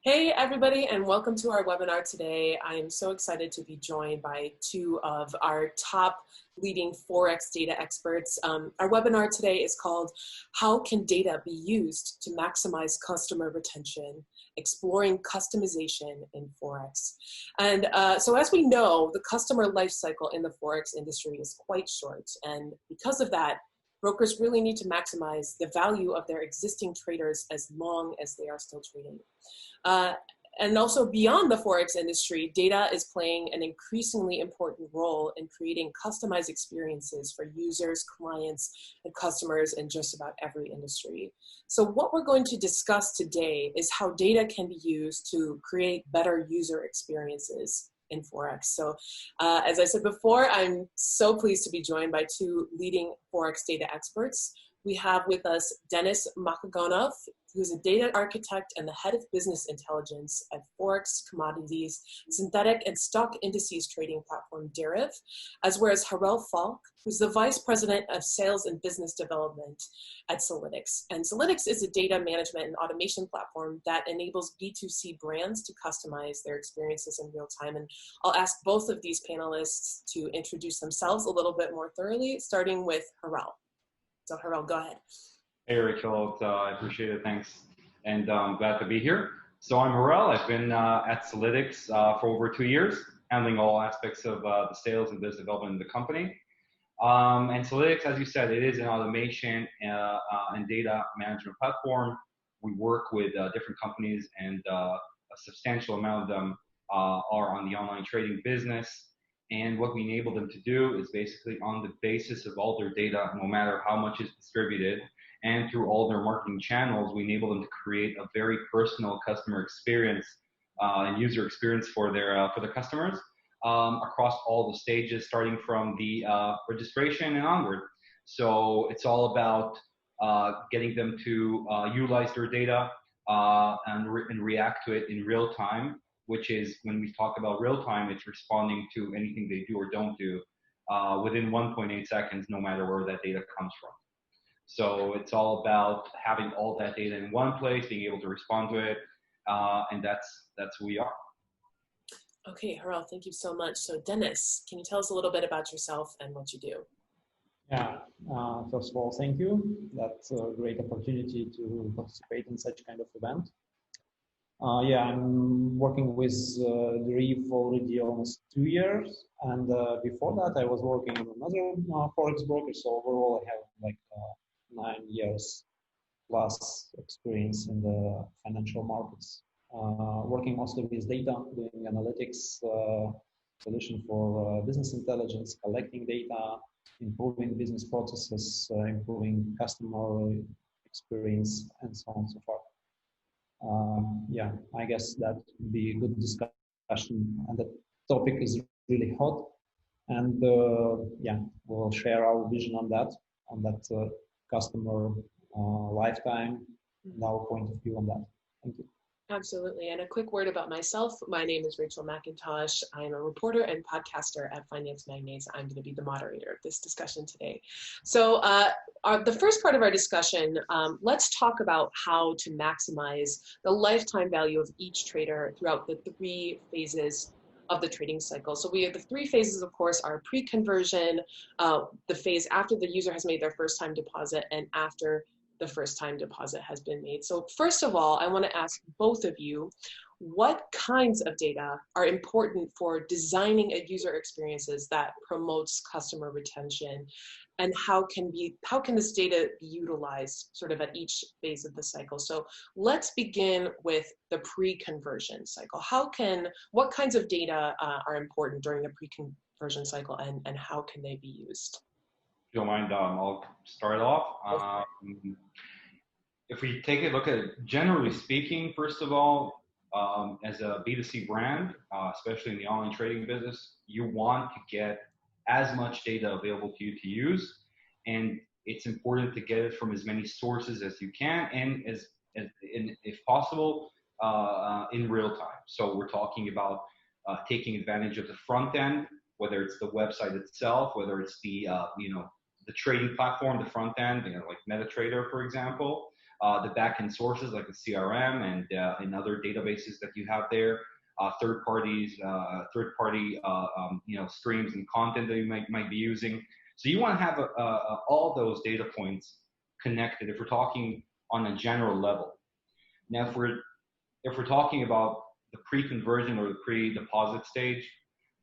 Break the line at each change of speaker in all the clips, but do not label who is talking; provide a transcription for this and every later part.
Hey everybody, and welcome to our webinar today. I am so excited to be joined by two of our top leading Forex data experts. Our webinar today is called How Can Data Be Used to Maximize Customer Retention? Exploring customization in Forex. And so as we know, the customer life cycle in the Forex industry is quite short. And because of that, brokers really need to maximize the value of their existing traders as long as they are still trading. And also beyond the Forex industry, data is playing an increasingly important role in creating customized experiences for users, clients, and customers in just about every industry. So what we're going to discuss today is how data can be used to create better user experiences in Forex. So as I said before, I'm so pleased to be joined by two leading Forex data experts. We have with us Denis Makagonov, who's a data architect and the head of business intelligence at Forex Commodities, synthetic and stock indices trading platform Deriv, as well as Harel Falk, who's the vice president of sales and business development at Solitics. And Solitics is a data management and automation platform that enables B2C brands to customize their experiences in real time. And I'll ask both of these panelists to introduce themselves a little bit more thoroughly, starting with Harel. So Harel, go ahead.
Hey Rachel, I appreciate it, thanks. And I'm glad to be here. So I'm Harel, I've been at Solitics for over 2 years, handling all aspects of the sales and business development in the company. And Solitics, as you said, it is an automation and data management platform. We work with different companies, and a substantial amount of them are on the online trading business. And what we enable them to do is basically on the basis of all their data, no matter how much is distributed, and through all their marketing channels, we enable them to create a very personal customer experience and user experience for their customers across all the stages, starting from the registration and onward. So it's all about getting them to utilize their data and react to it in real time, which is, when we talk about real time, it's responding to anything they do or don't do within 1.8 seconds, no matter where that data comes from. So it's all about having all that data in one place, being able to respond to it, and that's who we are.
Okay, Harel, thank you so much. So Denis, can you tell us a little bit about yourself and what you do?
Yeah, first of all, thank you. That's a great opportunity to participate in such kind of event. Yeah, I'm working with Deriv already almost 2 years, and before that I was working in another Forex broker, so overall I have like 9 years plus experience in the financial markets, working mostly with data, doing analytics, solution for business intelligence, collecting data, improving business processes, improving customer experience, and so on and so forth. Yeah, I guess that would be a good discussion, and the topic is really hot, and yeah, we'll share our vision on that customer lifetime and our point of view on that. Thank you.
Absolutely. And a quick word about myself. My name is Rachel McIntosh. I'm a reporter and podcaster at Finance Magnates. I'm going to be the moderator of this discussion today. So the first part of our discussion, let's talk about how to maximize the lifetime value of each trader throughout the 3 phases of the trading cycle. So we have the 3 phases, of course, are pre-conversion, the phase after the user has made their first time deposit, and after the first time deposit has been made. So first of all, I want to ask both of you, what kinds of data are important for designing a user experiences that promotes customer retention, and how can this data be utilized sort of at each phase of the cycle? So let's begin with the pre-conversion cycle. What kinds of data are important during the pre-conversion cycle, and how can they be used?
If you don't mind, I'll start off. If we take a look at it, generally speaking, first of all, as a B2C brand, especially in the online trading business, you want to get as much data available to you to use, and it's important to get it from as many sources as you can, and if possible, in real time. So we're talking about taking advantage of the front end, whether it's the website itself, whether it's the the trading platform, the front end, like MetaTrader, for example, the backend sources like the CRM and other databases that you have there, third party streams and content that you might be using. So you want to have all those data points connected if we're talking on a general level. Now, if we're talking about the pre-conversion or the pre-deposit stage,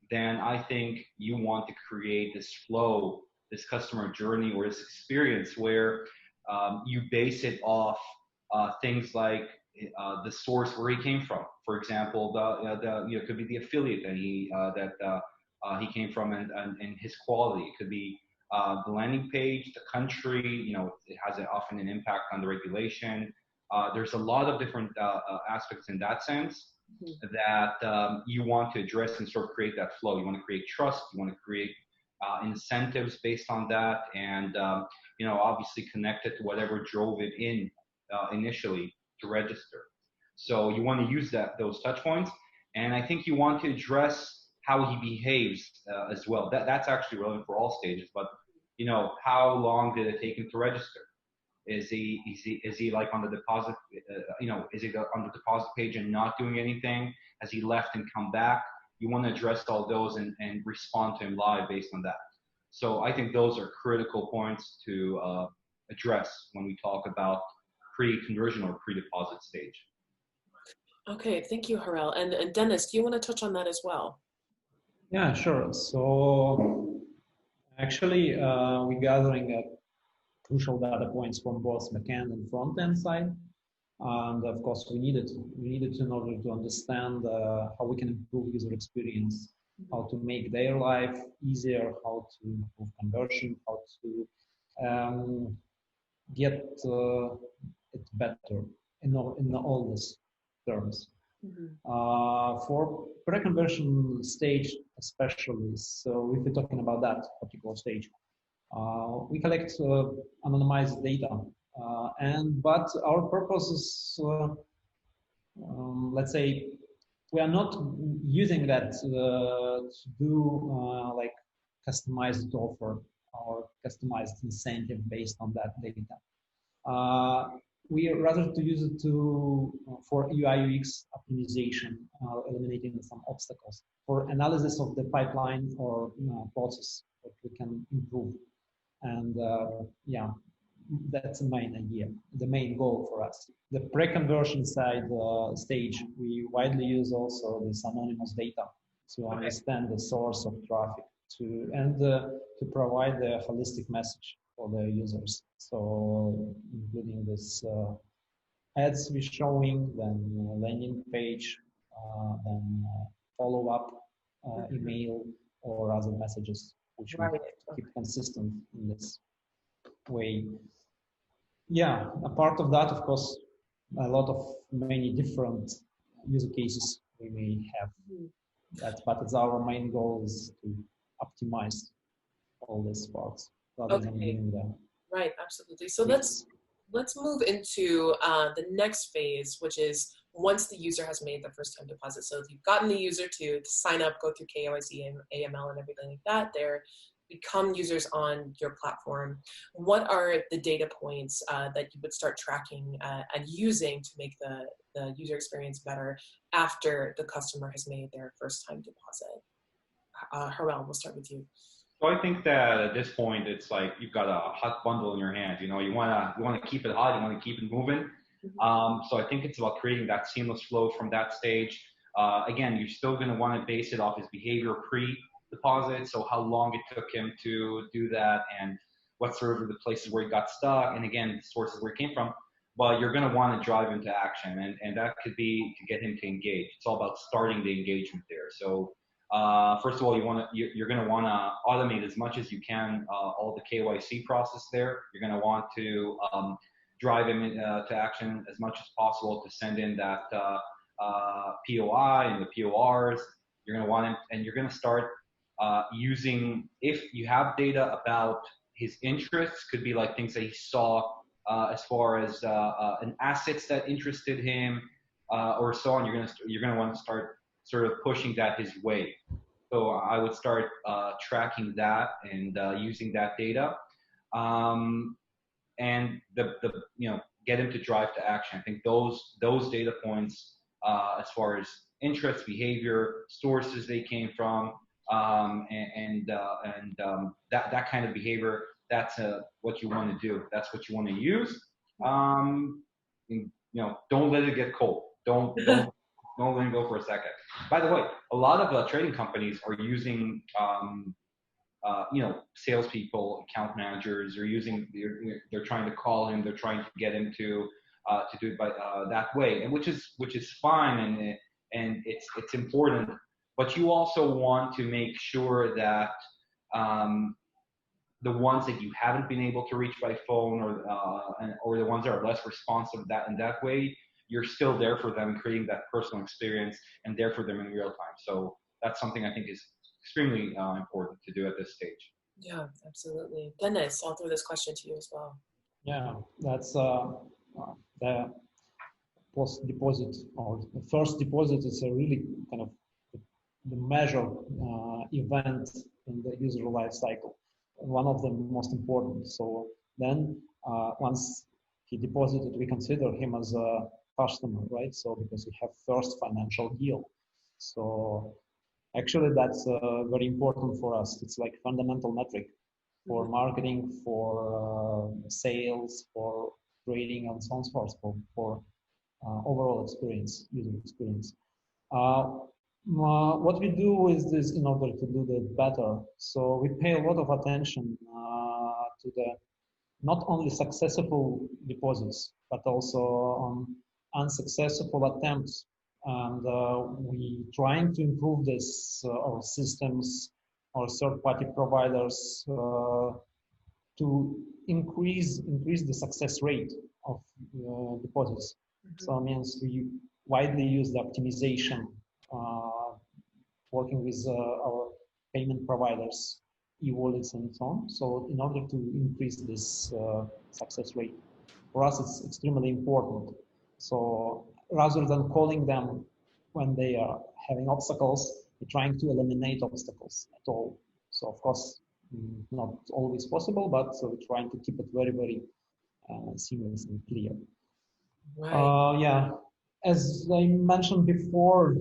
then I think you want to create this flow, this customer journey or this experience where you base it off things like the source where he came from. For example, it could be the affiliate that he came from and his quality. It could be the landing page, the country. It has often an impact on the regulation. There's a lot of different aspects in that sense that you want to address and sort of create that flow. You want to create trust. You want to create incentives based on that, and obviously connect it to whatever drove it in initially to register. So you want to use those touch points, and I think you want to address how he behaves as well. That's actually relevant for all stages. But how long did it take him to register? Is he like on the deposit? Is he on the deposit page and not doing anything? Has he left and come back? You want to address all those and respond to him live based on that. So I think those are critical points to address when we talk about pre-conversion or pre-deposit stage.
Okay, thank you, Harel. And Dennis, do you want to touch on that as well?
Yeah, sure. So actually, we're gathering crucial data points from both backend and front end side. And of course, we need it in order to understand how we can improve user experience, how to make their life easier, how to improve conversion, how to get it better in all these terms. For pre-conversion stage especially, so if we're talking about that particular stage, we collect anonymized data, but our purpose is, let's say, we are not using that to do like customized offer or customized incentive based on that data. We rather to use it for UI UX optimization, eliminating some obstacles, for analysis of the pipeline or process that we can improve. And yeah, that's the main idea, the main goal for us. The pre-conversion side stage, we widely use also this anonymous data to understand the source of traffic to provide the holistic message for the users. So including this ads we're showing, then landing page, then follow-up email or other messages, which we keep consistent in this way. Yeah, a part of that, of course, a lot of many different user cases we may have. But it's our main goal is to optimize all these parts rather than doing them.
Right, absolutely. So let's move into the next phase, which is once the user has made the first time deposit. So if you've gotten the user to sign up, go through KYC and AML and everything like that, they're become users on your platform. What are the data points that you would start tracking and using to make the user experience better after the customer has made their first time deposit? Harel, we'll start with you.
So I think that at this point, it's like you've got a hot bundle in your hand. You want to keep it hot. You want to keep it moving. So I think it's about creating that seamless flow from that stage. Again, you're still going to want to base it off his behavior pre-deposit. So how long it took him to do that, and what sort of the places where he got stuck, and again, the sources where it came from. But you're going to want to drive into action, and that could be to get him to engage. It's all about starting the engagement there. So first of all, you're going to want to automate as much as you can all the KYC process there. You're going to want to drive him to action as much as possible to send in that POI and the PORs. You're going to want him, and you're going to start using, if you have data about his interests, could be like things that he saw as far as an assets that interested him or so on. You're going to want to start sort of pushing that his way. So I would start tracking that and using that data. And get him to drive to action. I think those data points, as far as interest, behavior, sources they came from, that kind of behavior, that's what you want to do. That's what you want to use. Don't let it get cold. Don't let it go for a second. By the way, a lot of trading companies are using salespeople, account managers. They're trying to call him. They're trying to get him to do it by that way, and which is fine, and it's important. But you also want to make sure that the ones that you haven't been able to reach by phone, or the ones that are less responsive, that in that way, you're still there for them, creating that personal experience and there for them in real time. So that's something I think is extremely important to do at this stage.
Yeah, absolutely. Dennis, I'll throw this question to you as well.
Yeah, that's the post deposit, or the first deposit is a really kind of the measure event in the user life cycle, one of the most important. So then once he deposited, we consider him as a customer, right? So because we have first financial deal. So actually that's very important for us. It's like fundamental metric for marketing, for sales, for trading, and so on and so forth, for overall experience, user experience. What we do is this in order to do that better. So we pay a lot of attention to the not only successful deposits, but also unsuccessful attempts. And we trying to improve this, our systems, our third-party providers, to increase the success rate of deposits. So it means we widely use the optimization, working with our payment providers, e-wallets and so on. So in order to increase this success rate, for us it's extremely important. So rather than calling them when they are having obstacles, we're trying to eliminate obstacles at all. So of course, not always possible, but we're trying to keep it very, very seamless and clear.
Right.
Yeah, as I mentioned before,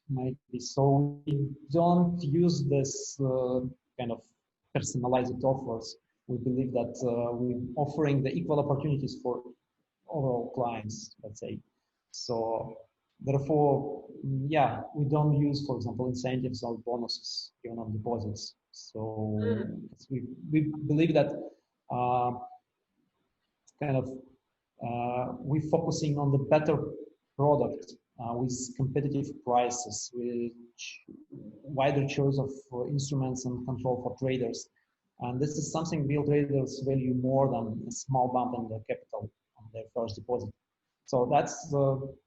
maybe so we don't use this kind of personalized offers. We believe that we're offering the equal opportunities for overall clients, let's say. So therefore, yeah, we don't use, for example, incentives or bonuses given on deposits. So we believe that kind of we're focusing on the better product with competitive prices, with wider choice of instruments and control for traders. And this is something real traders value more than a small bump in the capital on their first deposit. So that's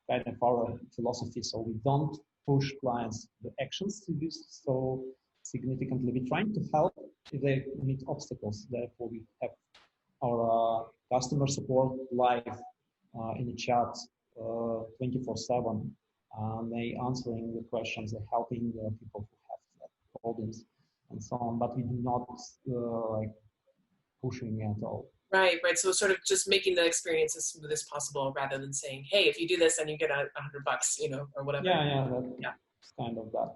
kind of our philosophy. So we don't push clients the actions to use so significantly. We're trying to help if they meet obstacles. Therefore, we have our customer support live in the chat 24/7. They answering the questions, they're helping the people who have problems and so on. But we do not like pushing at all.
Right. So sort of just making the experience as smooth as possible, rather than saying, "Hey, if you do this, then you get $100, or whatever."
Yeah, it's kind of that.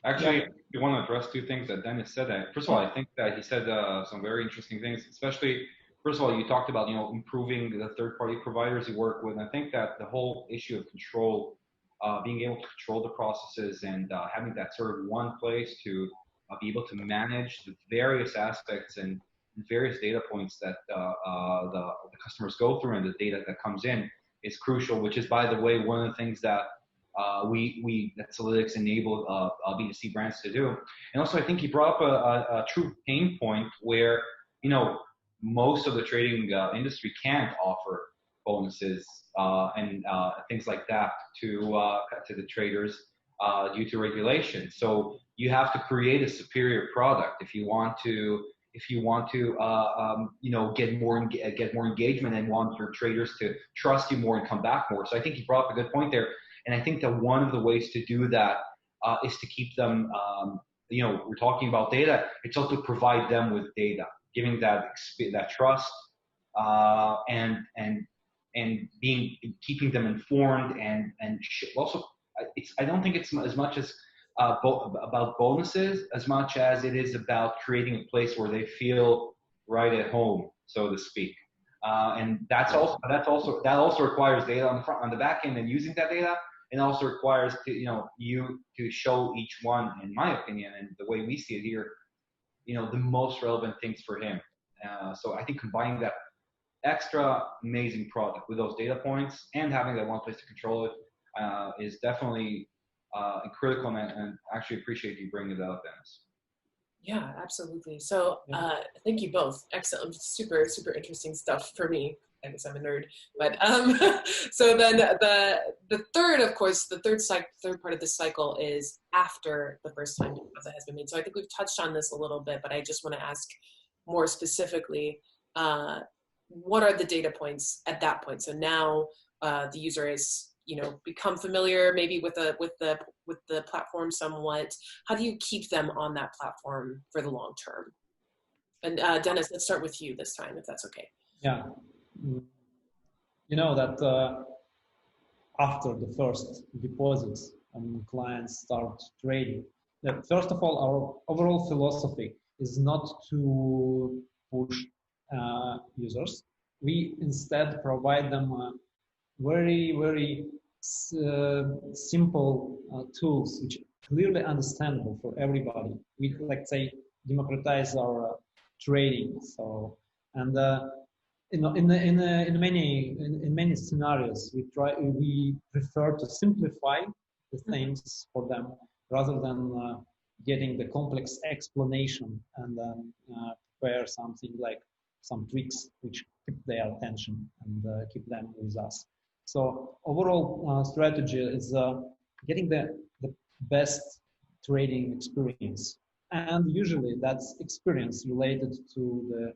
Actually, you want to address two things that Dennis said. First of all, I think that he said some very interesting things, especially, first of all, you talked about, improving the third-party providers you work with. And I think that the whole issue of control, being able to control the processes and having that sort of one place to be able to manage the various aspects and various data points that the customers go through and the data that comes in is crucial, which is, by the way, one of the things that we at Solitics enable B2C brands to do. And also, I think he brought up a true pain point where, most of the trading industry can't offer bonuses and things like that to the traders due to regulation. So you have to create a superior product if you want to get more engagement and want your traders to trust you more and come back more. So I think he brought up a good point there. And I think that one of the ways to do that is to keep them, we're talking about data. It's also to provide them with data, giving that trust and keeping them informed and also I don't think it's as much as about bonuses as much as it is about creating a place where they feel right at home, so to speak. And that also requires data on the back end and using that data. It also requires you to show each one, in my opinion, and the way we see it here, the most relevant things for him. So I think combining that extra amazing product with those data points and having that one place to control it is definitely critical, and actually appreciate you bringing it up, Dennis.
Yeah, absolutely. So thank you both. Excellent, super, super interesting stuff for me. I guess I'm a nerd, but so then the third, of course, the third part of this cycle is after the first time deposit has been made. So I think we've touched on this a little bit, but I just want to ask more specifically, what are the data points at that point? So now the user is become familiar maybe with the platform somewhat. How do you keep them on that platform for the long term? And Dennis, let's start with you this time, if that's okay.
Yeah, you know that after the first deposits and clients start trading, that first of all, our overall philosophy is not to push users. We instead provide them very, very simple tools which are clearly understandable for everybody. We, let's say, democratize our trading. So, and in many scenarios, we prefer to simplify the things for them rather than getting the complex explanation and prepare something like some tricks which keep their attention and keep them with us. So overall strategy is getting the best trading experience, and usually that's experience related to the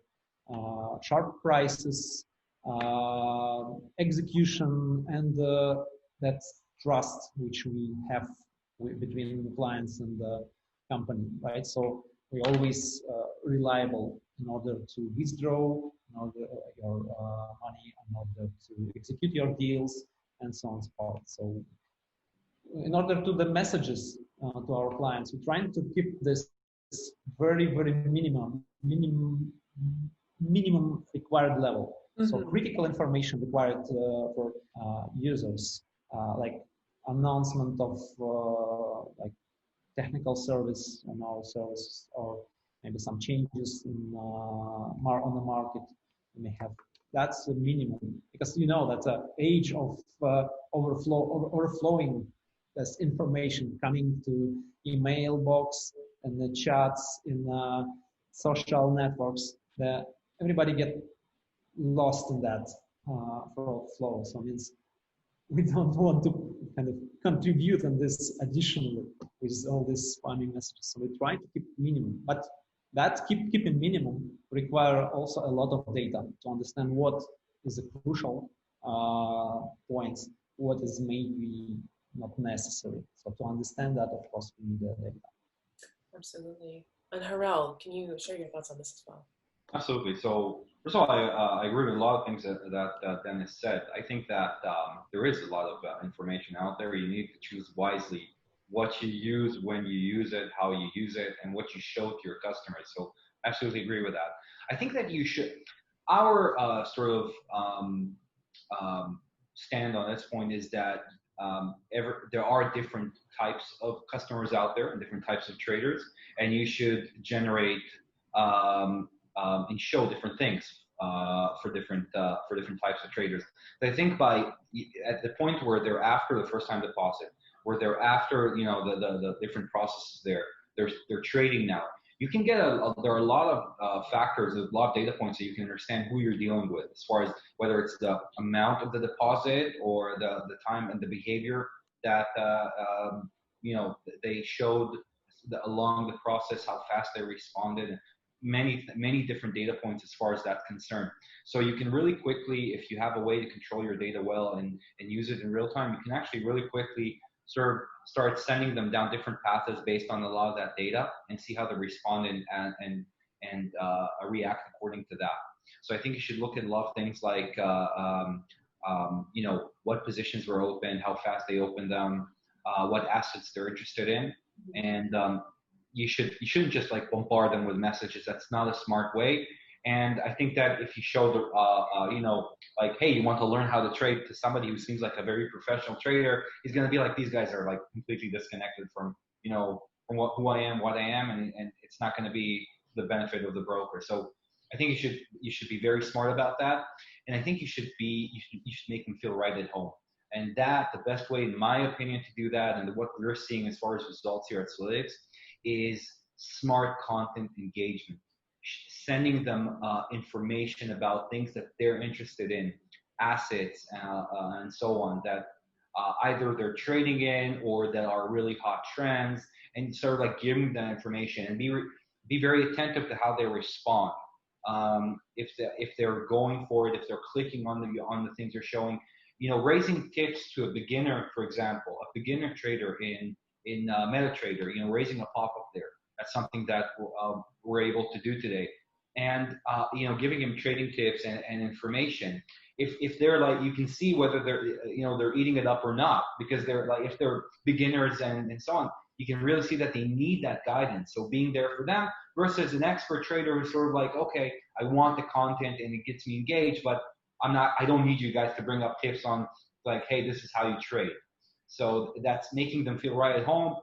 sharp prices, execution, and that trust which we have between the clients and the company, right? So we always reliable in order to withdraw your money, in order to execute your deals, and so on and so forth. So in order to the messages to our clients, we're trying to keep this very, very minimum required level. So critical information required for users, like announcement of like technical service on our services, or maybe some changes in on the market we may have. That's a minimum, because that's the age of overflowing this information coming to email box and the chats in social networks. That everybody get lost in that flow. So it means we don't want to kind of contribute on this additionally with all these spamming messages. So we try to keep minimum, but that keeping minimum require also a lot of data to understand what is the crucial points, what is maybe not necessary. So to understand that, of course, we need the data.
Absolutely. And Harel, can you share your thoughts on this as well?
Absolutely. So first of all, I agree with a lot of things that Dennis said. I think that there is a lot of information out there. You need to choose wisely what you use, when you use it, how you use it, and what you show to your customers. So absolutely agree with that. I think that you should, our sort of stand on this point is that there are different types of customers out there and different types of traders, and you should generate and show different things for different types of traders. I think at the point where they're after the first time deposit, where they're after the different processes they're trading now. You can get there are a lot of factors, a lot of data points that you can understand who you're dealing with, as far as whether it's the amount of the deposit or the time and the behavior that they showed along the process, how fast they responded. Many different data points as far as that's concerned. So you can really quickly, if you have a way to control your data well and use it in real time, you can actually really quickly start sending them down different paths based on a lot of that data and see how they respond and react according to that. So I think you should look at a lot of things like, you know, what positions were open, how fast they opened them, what assets they're interested in, and you shouldn't just like bombard them with messages. That's not a smart way. And I think that if you show the, you know, like, hey, you want to learn how to trade to somebody who seems like a very professional trader, he's going to be like, these guys are like completely disconnected from, you know, from who I am, what I am, and it's not going to be the benefit of the broker. So I think you should be very smart about that, and I think you should make them feel right at home. And that the best way, in my opinion, to do that, and what we're seeing as far as results here at Solitics, is smart content engagement, sending them information about things that they're interested in, assets and so on, that either they're trading in or that are really hot trends, and sort of like giving them information, and be very attentive to how they respond. If they're going for it, if they're clicking on the things they're showing, you know, raising tips to a beginner, for example, a beginner trader in MetaTrader, you know, raising a pop-up there. That's something that we're able to do today. And, you know, giving them trading tips and information. If they're like, you can see whether they're, you know, they're eating it up or not, because they're like, if they're beginners and so on, you can really see that they need that guidance. So being there for them versus an expert trader who's sort of like, okay, I want the content and it gets me engaged, but I don't need you guys to bring up tips on like, hey, this is how you trade. So that's making them feel right at home.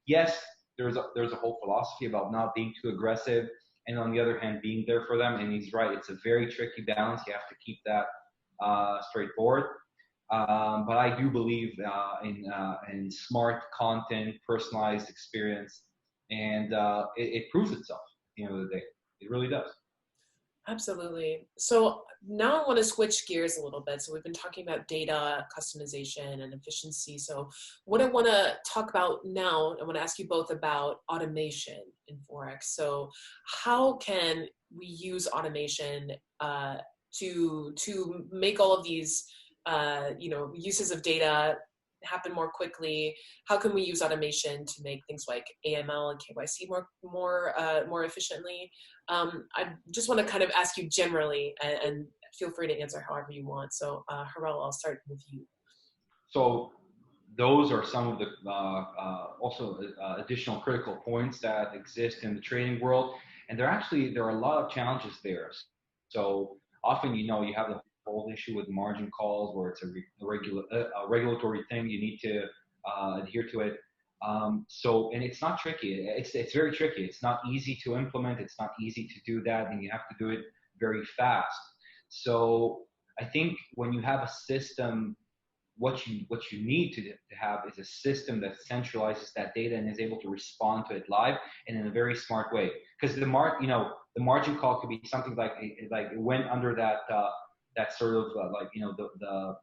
Yes, there's a whole philosophy about not being too aggressive, and on the other hand, being there for them. And he's right; it's a very tricky balance. You have to keep that straightforward. But I do believe in smart content, personalized experience, and it proves itself at the end of the day. It really does.
Absolutely. So now I want to switch gears a little bit. So we've been talking about data, customization, and efficiency. So what I want to talk about now, I want to ask you both about automation in Forex. So how can we use automation to make all of these you know, uses of data happen more quickly? How can we use automation to make things like AML and KYC more efficiently? I just want to kind of ask you generally, and feel free to answer however you want. So Harel, I'll start with you.
So those are some of the also additional critical points that exist in the trading world, and there are a lot of challenges there. So often, you know, you have the whole issue with margin calls, where it's a regulatory thing. You need to adhere to it. And it's not tricky. It's very tricky. It's not easy to implement. It's not easy to do that, and you have to do it very fast. So I think when you have a system, what you need to have is a system that centralizes that data and is able to respond to it live and in a very smart way. Because the margin call could be something like it went under that sort of like, you know, the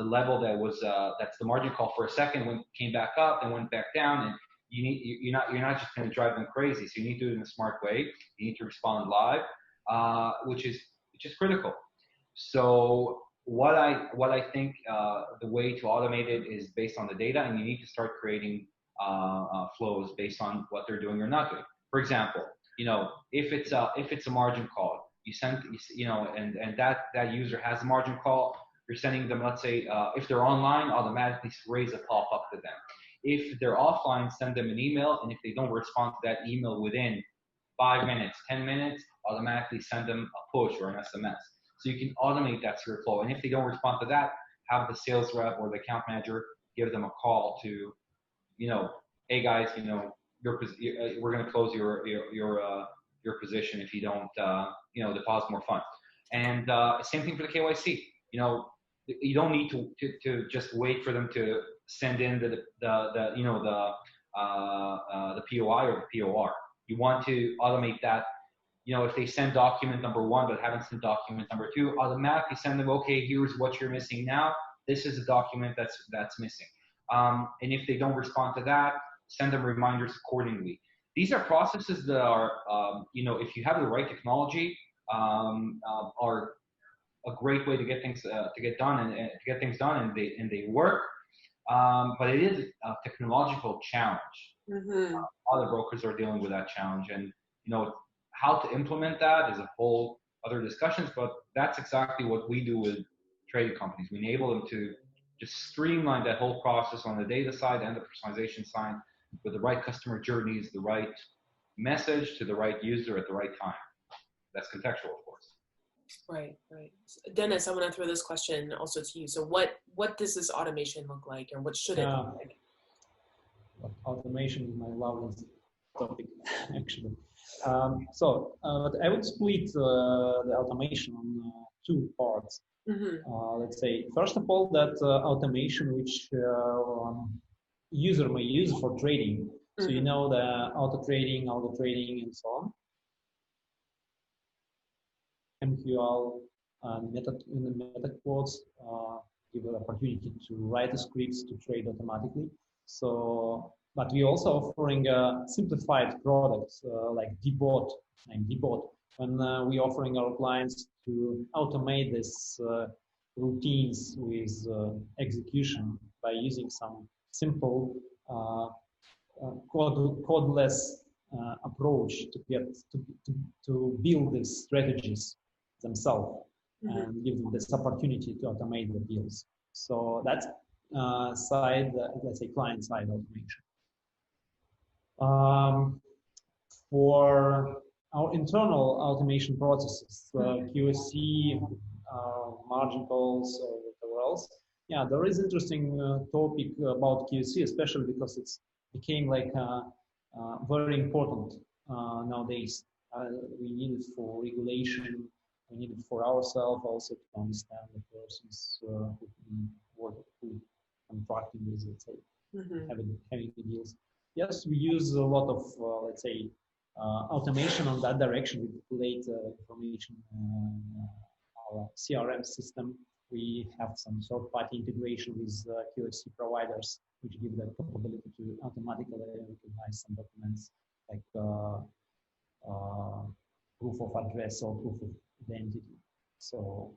level that was that's the margin call for a second, when came back up and went back down, and you're not just going to drive them crazy. So you need to do it in a smart way. You need to respond live, which is critical. So what I think the way to automate it is based on the data, and you need to start creating flows based on what they're doing or not doing. For example, you know, if it's a margin call, and that user has a margin call, you're sending them, let's say, if they're online, automatically raise a pop-up to them. If they're offline, send them an email, and if they don't respond to that email within 5 minutes, 10 minutes, automatically send them a push or an SMS. So you can automate that sort of flow. And if they don't respond to that, have the sales rep or the account manager give them a call to, you know, hey guys, you know, we're going to close your position if you don't, you know, deposit more funds. And same thing for the KYC. You know, you don't need to just wait for them to send in the POI or the POR. You want to automate that. You know, if they send document number 1 but haven't sent document number 2, automatically send them, okay, here's what you're missing now. This is a document that's missing. And if they don't respond to that, send them reminders accordingly. These are processes that are, you know, if you have the right technology, are a great way to get things done, and they work. But it is a technological challenge. A lot of brokers are dealing with that challenge, and you know, how to implement that is a whole other discussions, but that's exactly what we do with trading companies. We enable them to just streamline that whole process on the data side and the personalization side with the right customer journeys, the right message to the right user at the right time. That's contextual, of course.
Right, right. Dennis, I want to throw this question also to you. So what does this automation look like, or what should it look like?
Automation is my loveliest topic, actually. But I would split the automation on two parts. Let's say, first of all, that automation which user may use for trading. So you know, the auto trading, algo trading, and so on. MQL in the meta quotes give an opportunity to write the scripts to trade automatically. So, but we also offering simplified products like dbot, when we offering our clients to automate this routines with execution by using some simple codeless approach to build these strategies themselves and give them this opportunity to automate the deals. So that's side, let's say, client side automation. For our internal automation processes, QSC, margin calls, or whatever else. Yeah, there is interesting topic about QSC, especially because it's became like very important nowadays. We need it for regulation. We need it for ourselves also to understand the persons who contracting with, let's say, having the deals. Yes, we use a lot of, let's say, automation on that direction. We populate information our CRM system. We have some third-party integration with QSC providers, which give the capability to automatically recognize some documents like proof of address or proof of identity. So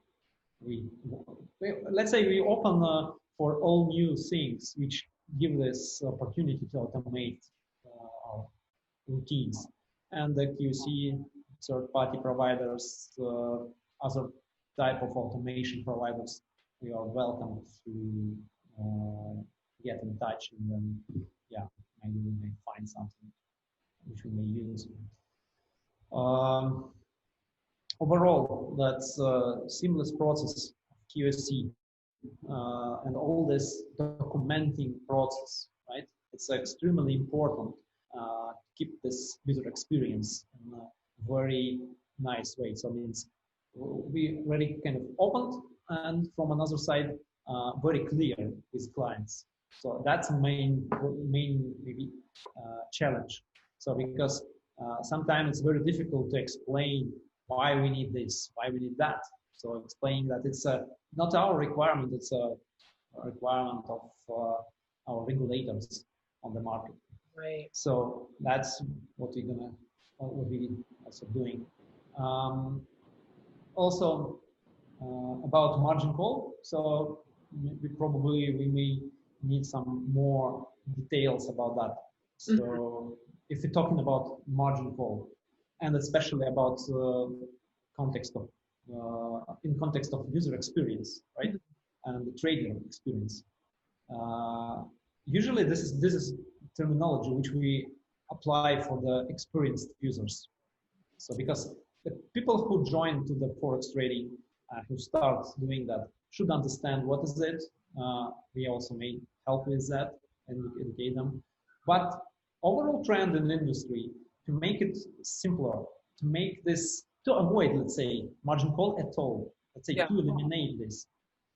let's say we open for all new things, which give this opportunity to automate our routines. And the QC, third-party providers, other type of automation providers, we are welcome to get in touch, and then, yeah, maybe we may find something which we may use. Overall, that's a seamless process of QSC and all this documenting process, right? It's extremely important to keep this user experience in a very nice way. So it means we very kind of opened, and from another side, very clear with clients. So that's main maybe challenge. So because sometimes it's very difficult to explain why we need this, why we need that. So explaining that it's not our requirement, it's a requirement of our regulators on the market.
Right.
So that's what we're also doing. Also about margin call. So we may need some more details about that. So if we're talking about margin call, and especially about context of in context of user experience, right, and the trading experience. Usually, this is terminology which we apply for the experienced users. So because the people who join to the Forex trading, who start doing that, should understand what is it. We also may help with that and educate them. But overall trend in the industry, to make it simpler, to make this, to avoid, let's say, margin call at all, let's say, to eliminate this.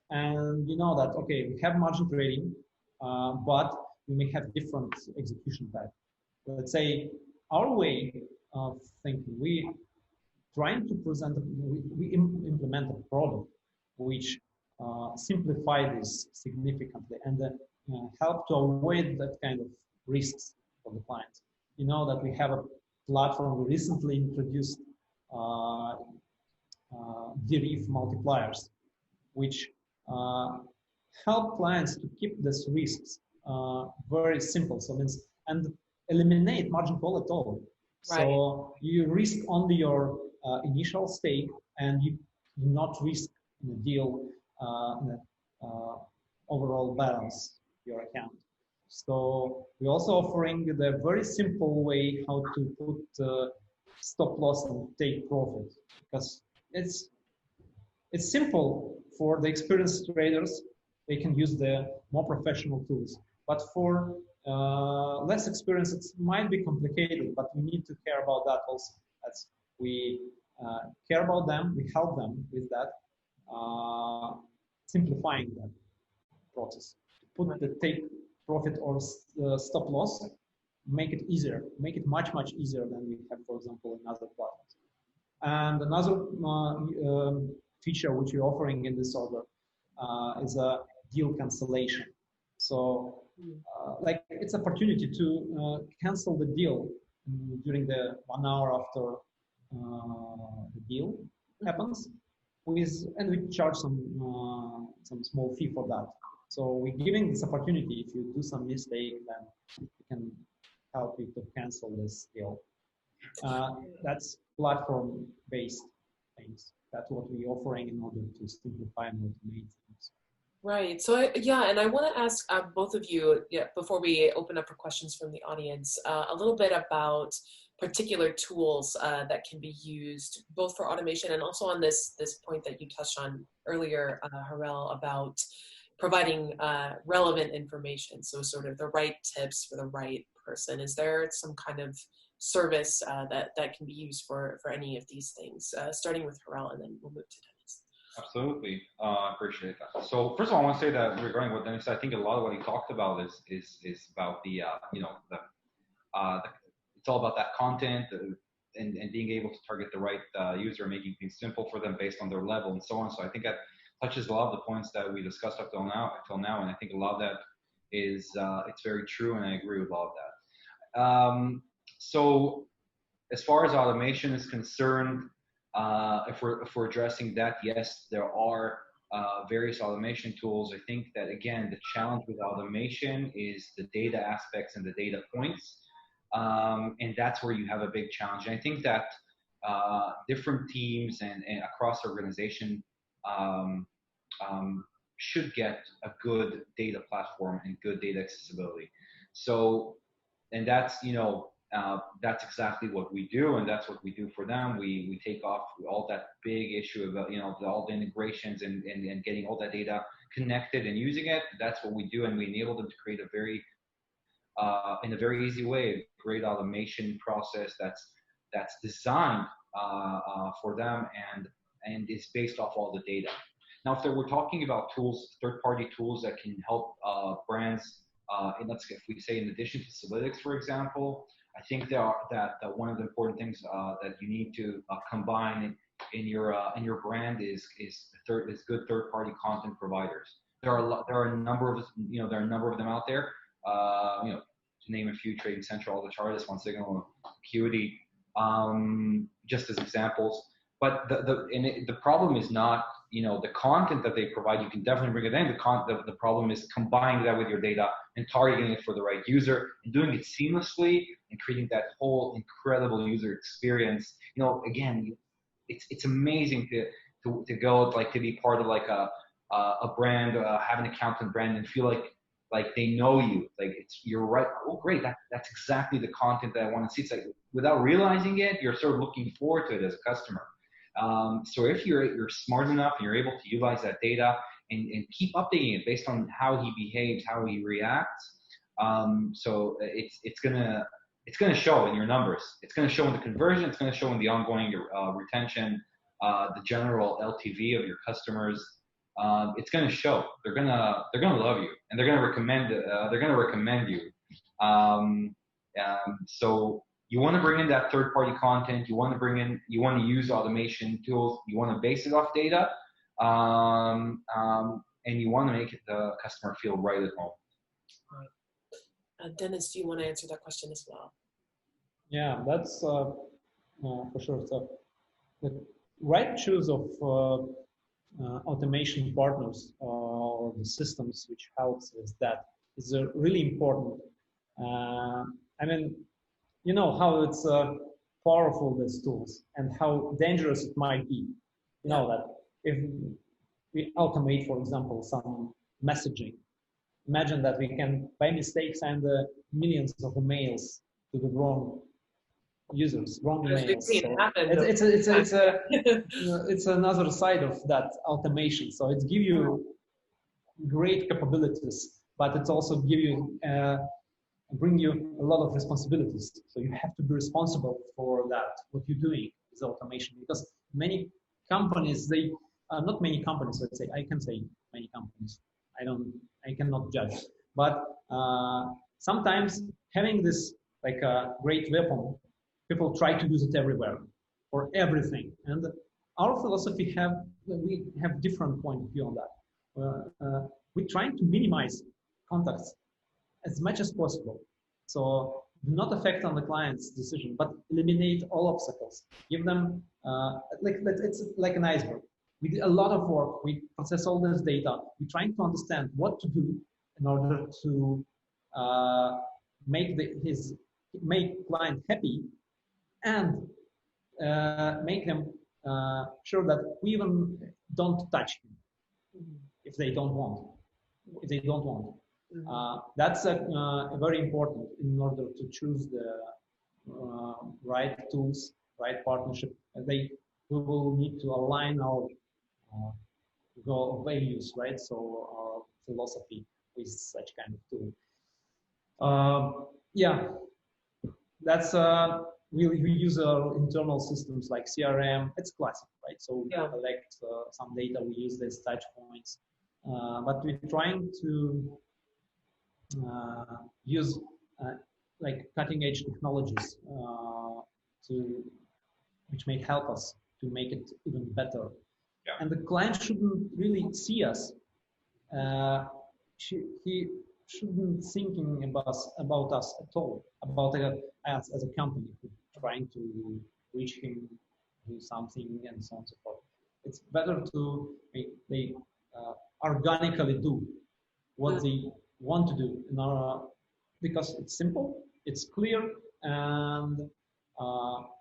And you know that, okay, we have margin trading, but we may have different execution type. Let's say our way of thinking, we trying to present, we implement a product which simplify this significantly and help to avoid that kind of risks for the clients. You know that we have a platform we recently introduced, Deriv multipliers, which help clients to keep these risks very simple. So means and eliminate margin call at all. Right. So you risk only your initial stake, and you do not risk the deal overall balance your account. So we're also offering the very simple way how to put stop loss and take profit, because it's simple for the experienced traders. They can use the more professional tools, but for less experienced, it might be complicated, but we need to care about that also. That's we care about them, we help them with that, simplifying that process. Put the take profit or stop loss, make it easier, make it much, much easier than we have, for example, in other platforms. And another feature which we're offering in this order is a deal cancellation. So like it's opportunity to cancel the deal during the 1 hour after the deal happens, and we charge some small fee for that. So we're giving this opportunity. If you do some mistake, then we can help you to cancel this deal. That's platform-based things. That's what we're offering in order to simplify and automate things.
Right. So yeah, and I want to ask both of you, before we open up for questions from the audience, a little bit about particular tools that can be used both for automation and also on this point that you touched on earlier, Harel, about providing relevant information. So sort of the right tips for the right person. Is there some kind of service that can be used for any of these things? Starting with Harel, and then we'll move to Dennis.
Absolutely, appreciate that. So first of all, I want to say that regarding what Dennis said, I think a lot of what he talked about is about the it's all about that content and being able to target the right user, making things simple for them based on their level and so on. So I think that touches a lot of the points that we discussed up till now, and I think a lot of that is it's very true, and I agree with all of that. So as far as automation is concerned, if we're addressing that, yes, there are various automation tools. I think that, again, the challenge with automation is the data aspects and the data points, and that's where you have a big challenge. And I think that different teams and across the organization should get a good data platform and good data accessibility. So, and that's, that's exactly what we do, and that's what we do for them. We take off all that big issue about, all the integrations and getting all that data connected and using it. That's what we do, and we enable them to create a very, in a very easy way, a great automation process that's designed for them and is based off all the data. Now, if we're talking about tools, third-party tools that can help brands, and if we say in addition to Solitics, for example, I think that one of the important things that you need to combine in your brand is good third-party content providers. There are a number of them out there. To name a few: Trading Central, All the Chartist, One Signal, Acuity, just as examples. But the problem is not the content that they provide. You can definitely bring it in. The problem is combining that with your data and targeting it for the right user and doing it seamlessly and creating that whole incredible user experience. Again, it's amazing to go to be part of a brand, have an account and brand, and feel like they know you. You're right. Oh, great. That's exactly the content that I want to see. It's like, without realizing it, you're sort of looking forward to it as a customer. So if you're smart enough and you're able to utilize that data and keep updating it based on how he behaves, how he reacts, so it's gonna show in your numbers. It's gonna show in the conversion. It's gonna show in the ongoing retention, the general LTV of your customers. It's gonna show. They're gonna love you, and they're gonna recommend you. So you want to bring in that third-party content. You want to use automation tools. You want to base it off data, and you want to make the customer feel right at home.
Right. Dennis, do you want to answer that question as well?
Yeah, that's for sure. So the right choice of automation partners or the systems which helps with that is really important. I mean, how it's powerful, these tools, and how dangerous it might be. You know that if we automate, for example, some messaging, imagine that we can, by mistake, send millions of emails to the wrong users, wrong
We've
emails.
seen
So
happen.
it's another side of that automation. So it's give you great capabilities, but it's also give you bring you a lot of responsibilities. So you have to be responsible for that, what you're doing is automation, because many companies, they not many companies, let's say, I can say many companies, I cannot judge, but sometimes having this like a great weapon, people try to use it everywhere for everything. And our philosophy we have different point of view on that. We're trying to minimize contacts as much as possible. So do not affect on the client's decision, but eliminate all obstacles. Give them it's like an iceberg. We did a lot of work. We process all this data. We're trying to understand what to do in order to make client happy and make them sure that we even don't touch him if they don't want. If they don't want. That's very important in order to choose the right tools, right partnership. We will need to align our goal values, right? So our philosophy with such kind of tool. Yeah, that's we use our internal systems like CRM. It's classic, right? So we collect some data. We use these touch points, but we're trying to use like cutting edge technologies which may help us to make it even better. Yeah. And the client shouldn't really see us. He shouldn't thinking about us at all, about us as a company trying to reach him, do something, and so on and so forth. It's better to they organically do what they want to do because it's simple, it's clear, and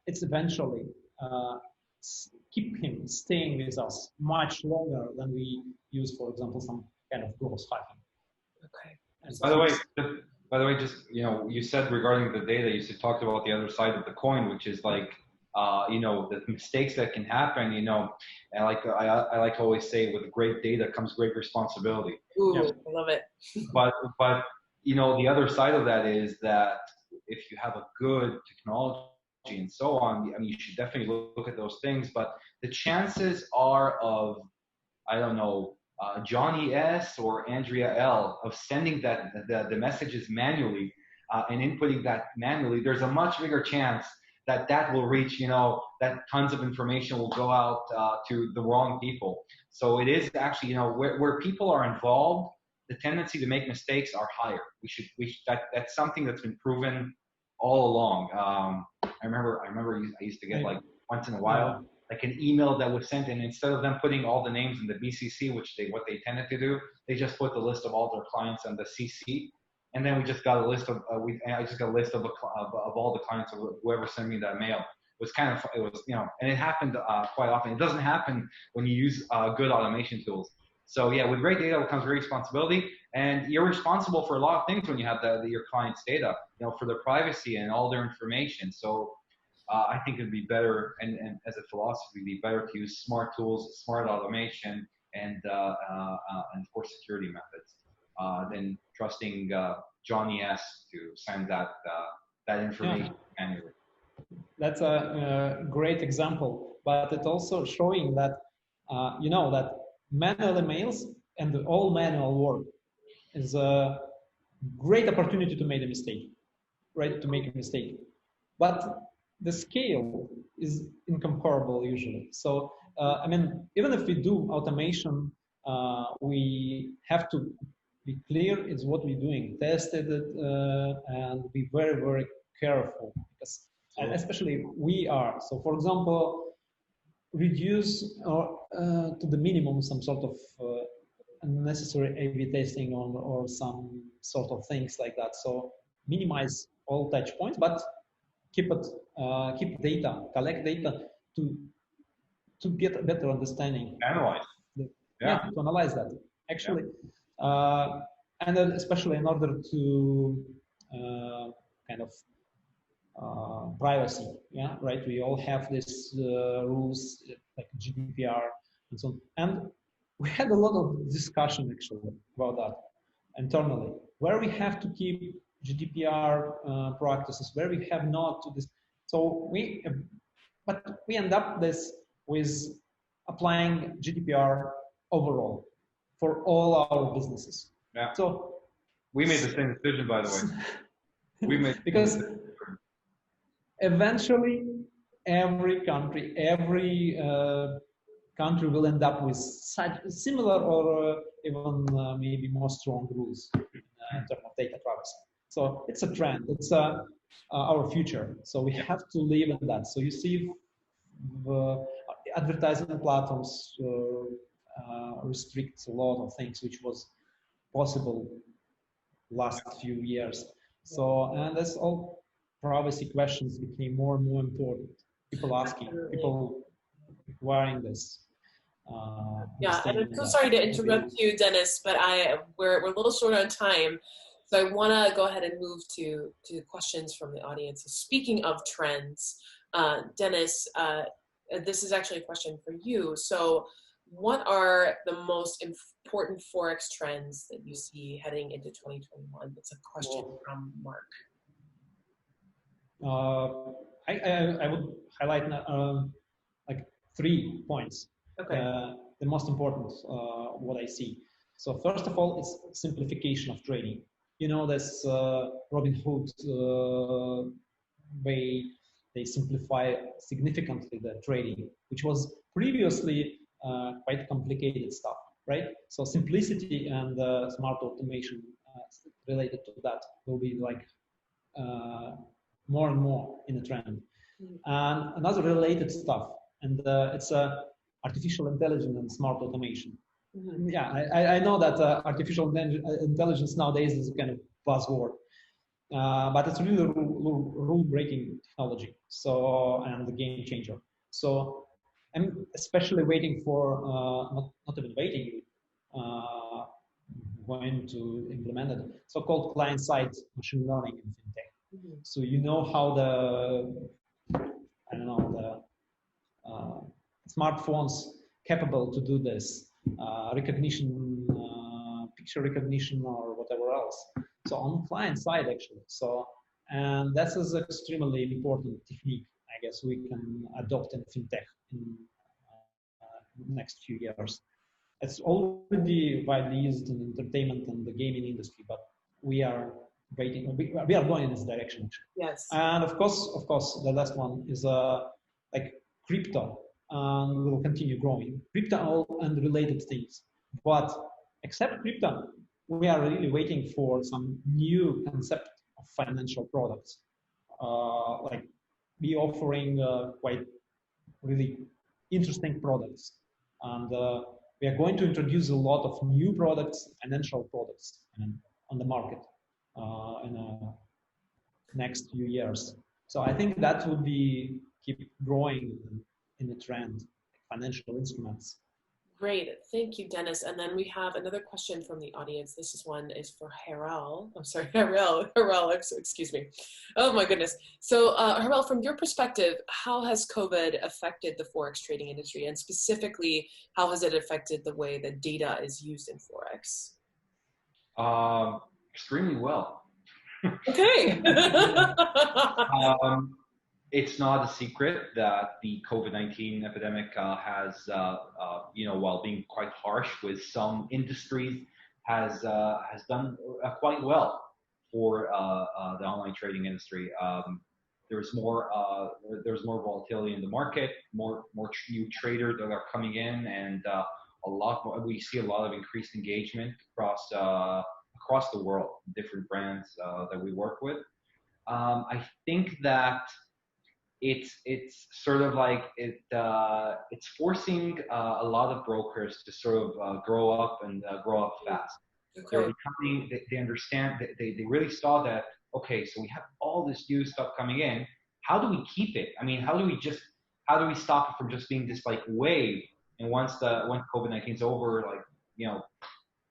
it's eventually keep him staying with us much longer than we use, for example, some kind of growth hacking.
Okay.
By the way, just you said regarding the data, you talked about the other side of the coin, which is like the mistakes that can happen. And I like to always say, with great data comes great responsibility.
Ooh, yeah. I love it.
But the other side of that is that if you have a good technology and so on, I mean, you should definitely look at those things. But the chances are of, I don't know, Johnny S. or Andrea L. of sending the messages manually and inputting that manually, there's a much bigger chance that will reach, that tons of information will go out to the wrong people. So it is actually, where people are involved, the tendency to make mistakes are higher. That's something that's been proven all along. I remember I used to get like once in a while, like an email that was sent, and instead of them putting all the names in the BCC, what they tended to do, they just put the list of all their clients on the CC, and then we just got a list of I just got a list of all the clients of whoever sent me that mail. It was and it happened quite often. It doesn't happen when you use good automation tools. So yeah, with great data comes great responsibility, and you're responsible for a lot of things when you have your client's data, for their privacy and all their information. So I think it'd be better, and as a philosophy, it'd be better to use smart tools, smart automation, and of course security methods than trusting Johnny S. to send that information manually.
That's a great example, but it's also showing that that manual emails and all manual work is a great opportunity to make a mistake, right? To make a mistake, but the scale is incomparable usually. So I mean, even if we do automation, we have to be clear is what we're doing, tested it, and be very, very careful, because and especially we are. So for example, reduce to the minimum some sort of unnecessary A/B testing or some sort of things like that. So minimize all touch points, but keep data, collect data to to get a better understanding.
Analyze.
Yeah, to analyze that actually, and then especially in order to kind of privacy. Yeah, right. We all have these rules like GDPR and so on. And we had a lot of discussion actually about that internally, where we have to keep GDPR practices, where we have not to this. So but we end up this with applying GDPR overall for all our businesses.
Yeah.
So
we made the same decision, by the way. We made
because eventually every country will end up with such similar or even maybe more strong rules in terms of data privacy. So it's a trend. It's our future. So we have to live in that. So you see, advertising platforms restrict a lot of things which was possible last few years. So and that's all privacy questions became more and more important. People asking, people requiring this.
Yeah, and I'm so sorry to interrupt you, Dennis, but we're a little short on time, so I want to go ahead and move to questions from the audience. So speaking of trends, Dennis, this is actually a question for you. So, what are the most important Forex trends that you see heading into 2021? That's a question from Mark.
I would highlight like 3 points.
Okay.
The most important, what I see. So first of all, it's simplification of trading. You know, this Robinhood way, they simplify significantly the trading, which was previously quite complicated stuff, right? So simplicity and smart automation related to that will be like more and more in the trend. And another related stuff, and it's artificial intelligence and smart automation. Yeah, I know that artificial intelligence nowadays is a kind of buzzword, but it's really rule-breaking technology. So and the game changer. So I'm especially waiting for not even waiting, going to implement it. So-called client-side machine learning in fintech. So you know how the smartphones capable to do this recognition, picture recognition, or whatever else. So on client side, actually. So and that is extremely important technique. I guess we can adopt in fintech in next few years. It's already widely used in entertainment and the gaming industry, but we are waiting. We are going in this direction.
Yes.
And of course, the last one is like crypto, and we will continue growing crypto and related things. But except crypto, we are really waiting for some new concept of financial products. Like we offering quite really interesting products, and we are going to introduce a lot of new products, financial products, on the market in the next few years. So I think that will be keep growing in the trend, financial instruments.
Great, thank you, Dennis. And then we have another question from the audience. This one is for Harel. I'm sorry, Harel, excuse me. Oh my goodness. So Harel, from your perspective, how has COVID affected the Forex trading industry? And specifically, how has it affected the way that data is used in Forex?
Extremely well.
Okay.
It's not a secret that the COVID-19 epidemic has, while being quite harsh with some industries, has done quite well for the online trading industry. There's more volatility in the market, more new traders that are coming in, and a lot more. We see a lot of increased engagement across the world, different brands that we work with. I think that it's sort of like it's forcing a lot of brokers to sort of grow up and grow up fast. Okay. They're becoming, they understand, they really saw that, okay, so we have all this new stuff coming in. How do we keep it? I mean, how how do we stop it from just being this like wave? And once COVID-19 is over, like, you know,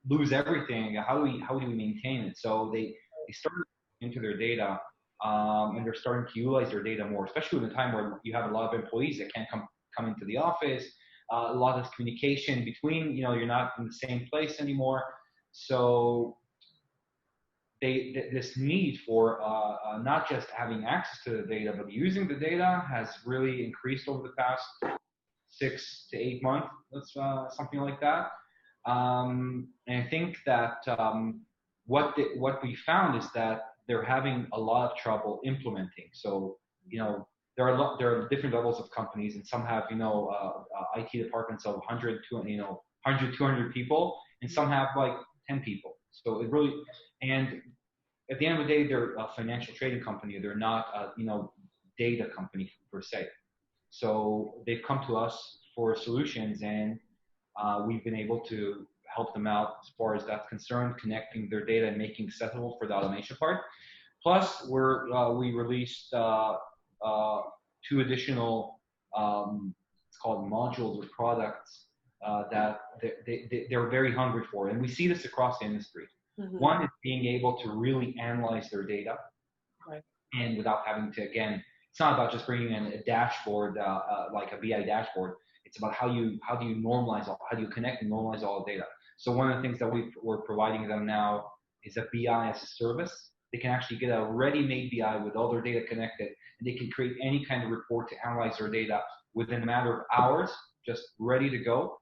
lose everything. How do we maintain it? So they started into their data, and they're starting to utilize their data more, especially in a time where you have a lot of employees that can't come into the office. A lot of communication between, you know, you're not in the same place anymore. So this need for not just having access to the data, but using the data has really increased over the past 6 to 8 months. That's something like that. And I think that what we found is that they're having a lot of trouble implementing. So, you know, there are different levels of companies, and some have, you know, IT departments of 100, 200 people, and some have like 10 people. So it really, and at the end of the day, they're a financial trading company. They're not a, you know, data company per se. So they've come to us for solutions, and we've been able to help them out as far as that's concerned, connecting their data and making it accessible for the automation part. Plus, we released 2 additional, it's called modules or products that they're very hungry for, and we see this across the industry. Mm-hmm. One is being able to really analyze their data, right, and without having to, again, it's not about just bringing in a dashboard, like a BI dashboard. It's about how do you normalize, how do you connect and normalize all the data. So one of the things that we're providing them now is a BI as a service. They can actually get a ready-made BI with all their data connected, and they can create any kind of report to analyze their data within a matter of hours, just ready to go.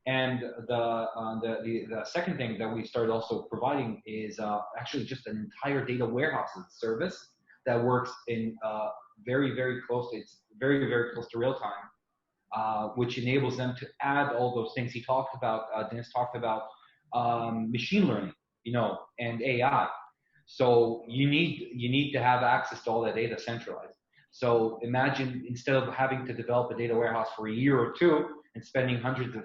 And the second thing that we started also providing is actually just an entire data warehouse as a service that works in very, very close. It's very, very close to real time, which enables them to add all those things he talked about. Dennis talked about machine learning, you know, and AI. So you need to have access to all that data centralized. So imagine, instead of having to develop a data warehouse for a year or two and spending hundreds of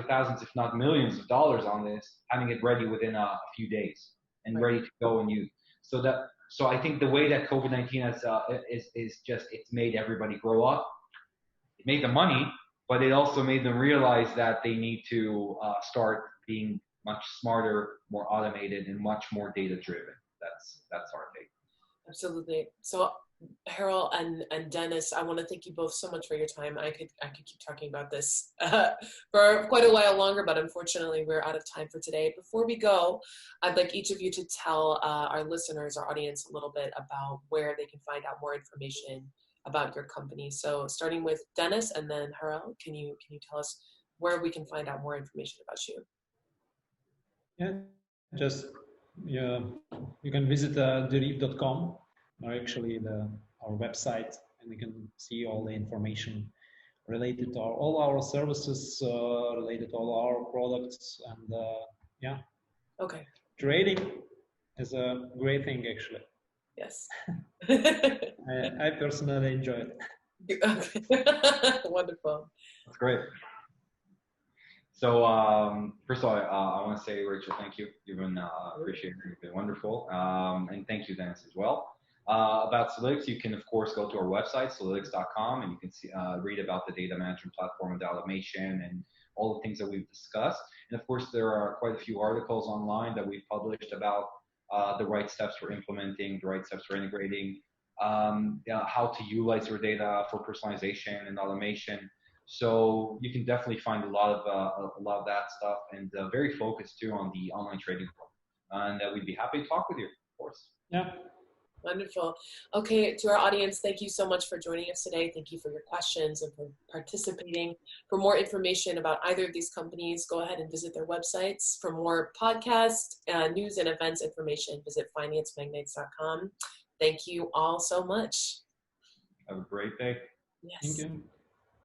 thousands, if not millions of dollars on this, having it ready within a few days and ready to go and use. So I think the way that COVID-19 has is just, it's made everybody grow up. It made them money, but it also made them realize that they need to start being much smarter, more automated, and much more data driven. That's our take.
Absolutely. So Harold and Dennis, I want to thank you both so much for your time. I could keep talking about this for quite a while longer, but unfortunately we're out of time for today. Before we go, I'd like each of you to tell our listeners, our audience, a little bit about where they can find out more information about your company. So starting with Dennis and then Harold, can you tell us where we can find out more information about you?
Yeah, just you can visit deriv.com, or actually our website, and you can see all the information related to all our services, related to all our products, and yeah. Okay. Trading is a great thing, actually.
Yes.
I personally enjoy it.
Okay. Wonderful.
That's great. So first of all, I want to say, Rachel, thank you. You've been appreciated. You've been wonderful, and thank you, Dennis, as well. About Solitics, you can of course go to our website, solitics.com, and you can see, read about the data management platform and the automation and all the things that we've discussed. And of course, there are quite a few articles online that we've published about the right steps for implementing, the right steps for integrating, how to utilize your data for personalization and automation. So you can definitely find a lot of that stuff, and very focused too on the online trading world. And we'd be happy to talk with you, of course.
Yeah.
Wonderful. Okay, to our audience, thank you so much for joining us today. Thank you for your questions and for participating. For more information about either of these companies, go ahead and visit their websites. For more podcast, news, and events information, visit financemagnates.com. Thank you all so much.
Have a great day.
Yes.
Thank you.